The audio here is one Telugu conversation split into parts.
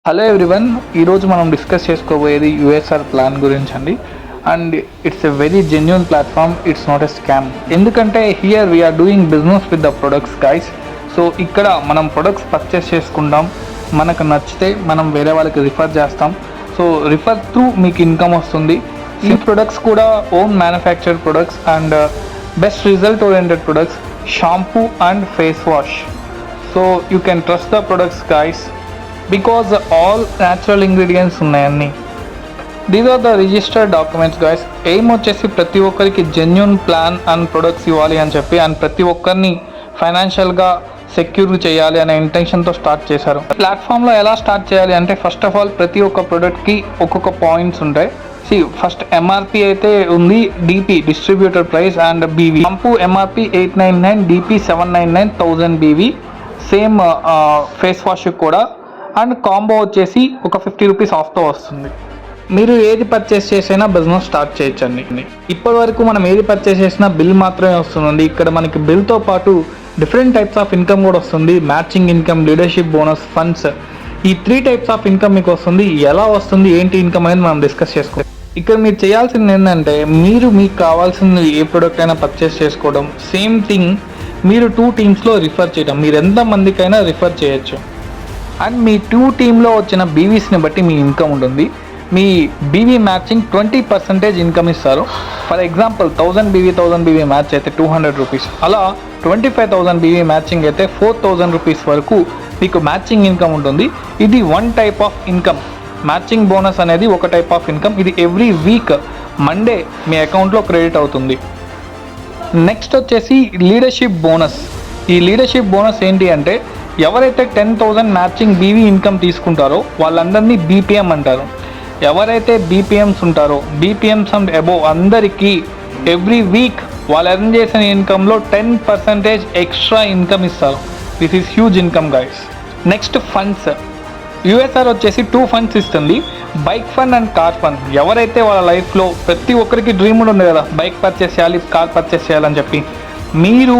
హలో ఎవ్రీవన్, ఈరోజు మనం డిస్కస్ చేసుకోబోయేది యూఎస్ఆర్ ప్లాన్ గురించి అండి. And it's a very genuine platform, it's not a scam. ఎందుకంటే here we are doing business with the products guys. So ఇక్కడ మనం ప్రొడక్ట్స్ పర్చేస్ చేసుకుంటాం, మనకు నచ్చితే మనం వేరే వాళ్ళకి రిఫర్ చేస్తాం. సో రిఫర్ త్రూ మీకు ఇన్కమ్ వస్తుంది. ఈ ప్రొడక్ట్స్ కూడా own manufacture products and best result oriented products, shampoo and face wash. So you can trust the products guys because all natural ingredients ఉన్నాయన్నీ. These are the registered documents guys. Aim వచ్చేసి ప్రతి ఒక్కరికి జెన్యున్ ప్లాన్ అండ్ ప్రొడక్ట్స్ ఇవ్వాలి అని చెప్పి, అండ్ ప్రతి ఒక్కరిని ఫైనాన్షియల్గా సెక్యూర్ చేయాలి అనే ఇంటెన్షన్తో స్టార్ట్ చేశారు. ప్లాట్ఫామ్లో ఎలా స్టార్ట్ చేయాలి అంటే, ఫస్ట్ ఆఫ్ ఆల్ ప్రతి ఒక్క ప్రోడక్ట్కి ఒక్కొక్క పాయింట్స్ ఉంటాయి. ఫస్ట్ ఎంఆర్పి అయితే ఉంది, DP distributor price and BV. Shampoo MRP 899, DP 799, 1000 BV. Same face wash కూడా. అండ్ కాంబో వచ్చేసి ఒక 50 రూపీస్ ఆఫ్తో వస్తుంది. మీరు ఏది పర్చేస్ చేసినా బిజినెస్ స్టార్ట్ చేయొచ్చండి. ఇప్పటి వరకు మనం ఏది పర్చేస్ చేసినా బిల్ మాత్రమే వస్తుందండి. ఇక్కడ మనకి బిల్తో పాటు డిఫరెంట్ టైప్స్ ఆఫ్ ఇన్కమ్ కూడా వస్తుంది. Matching income, leadership bonus, funds, ఈ 3 టైప్స్ ఆఫ్ ఇన్కమ్ మీకు వస్తుంది. ఎలా వస్తుంది, ఏంటి ఇన్కమ్ అనేది మనం డిస్కస్ చేసుకోవాలి. ఇక్కడ మీరు చేయాల్సింది ఏంటంటే, మీకు కావాల్సింది ఏ ప్రోడక్ట్ అయినా పర్చేస్ చేసుకోవడం. సేమ్ థింగ్ మీరు 2 టీమ్స్లో రిఫర్ చేయడం. మీరు ఎంతమందికైనా రిఫర్ చేయొచ్చు. అండ్ మీ 2 టీంలో వచ్చిన బీవీస్ని బట్టి మీ ఇన్కమ్ ఉంటుంది. మీ బీవీ మ్యాచింగ్ 20% ఇన్కమ్ ఇస్తారు. ఫర్ ఎగ్జాంపుల్ 1000 బీవీ మ్యాచ్ అయితే 200 రూపీస్. అలా 25,000 బీవీ మ్యాచింగ్ అయితే 4,000 రూపీస్ వరకు మీకు మ్యాచింగ్ ఇన్కమ్ ఉంటుంది. ఇది 1 type of income. Matching bonus అనేది ఒక టైప్ ఆఫ్ ఇన్కమ్. ఇది ఎవ్రీ వీక్ మండే మీ అకౌంట్లో క్రెడిట్ అవుతుంది. నెక్స్ట్ వచ్చేసి లీడర్షిప్ బోనస్. ఈ లీడర్షిప్ బోనస్ ఏంటి అంటే, ఎవరైతే 10,000 మ్యాచింగ్ బీవీ ఇన్కమ్ తీసుకుంటారో వాళ్ళందరినీ బీపీఎం అంటారు. ఎవరైతే బీపీఎంస్ ఉంటారో, బీపీఎంస్ అండ్ అబోవ్ అందరికీ ఎవ్రీ వీక్ వాళ్ళు ఎర్న్ చేసిన ఇన్కంలో 10% ఎక్స్ట్రా ఇన్కమ్ ఇస్తారు. This is huge income guys. Next funds. USR వచ్చేసి 2 ఫండ్స్ ఇస్తుంది, bike fund and car fund. ఎవరైతే వాళ్ళ లైఫ్లో ప్రతి ఒక్కరికి డ్రీమ్ ఉంటుంది కదా, బైక్ పర్చేస్ చేయాలి, కార్ పర్చేస్ చేయాలని చెప్పి. మీరు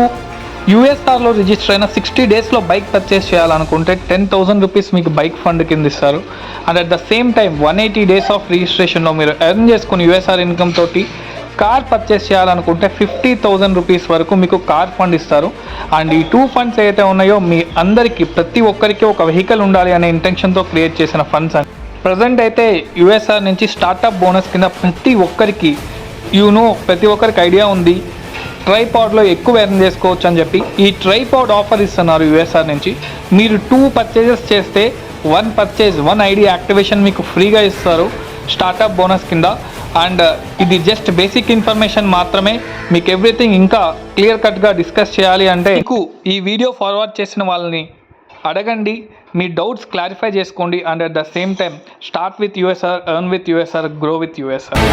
యూఎస్ఆర్లో రిజిస్టర్ అయిన 60 డేస్లో బైక్ పర్చేస్ చేయాలనుకుంటే 10,000 రూపీస్ మీకు బైక్ ఫండ్ కింద ఇస్తారు. And at the same time 180 days of రిజిస్ట్రేషన్లో మీరు ఎర్న్ చేసుకుని యూఎస్ఆర్ ఇన్కమ్ తోటి కార్ పర్చేస్ చేయాలనుకుంటే 50,000 రూపీస్ వరకు మీకు కార్ ఫండ్ ఇస్తారు. అండ్ ఈ 2 ఫండ్స్ ఏవైతే ఉన్నాయో మీ అందరికీ ప్రతి ఒక్కరికి ఒక వెహికల్ ఉండాలి అనే ఇంటెన్షన్తో క్రియేట్ చేసిన ఫండ్స్ అండి. ప్రజెంట్ అయితే యూఎస్ఆర్ నుంచి స్టార్టప్ బోనస్ కింద ప్రతి ఒక్కరికి ప్రతి ఒక్కరికి ఐడియా ఉంది ట్రైపాడ్లో ఎక్కువ ఎర్న్ చేసుకోవచ్చు అని చెప్పి ఈ ట్రైపాడ్ ఆఫర్ ఇస్తున్నారు యూఎస్ఆర్ నుంచి. మీరు 2 పర్చేజెస్ చేస్తే 1 ఐడి యాక్టివేషన్ మీకు ఫ్రీగా ఇస్తారు స్టార్టప్ బోనస్ కింద. అండ్ ఇది జస్ట్ బేసిక్ ఇన్ఫర్మేషన్ మాత్రమే. మీకు ఎవ్రీథింగ్ ఇంకా క్లియర్ కట్గా డిస్కస్ చేయాలి అంటే మీకు ఈ వీడియో ఫార్వర్డ్ చేసిన వాళ్ళని అడగండి, మీ డౌట్స్ క్లారిఫై చేసుకోండి. And at the same time start with USR, earn with USR, grow with USR.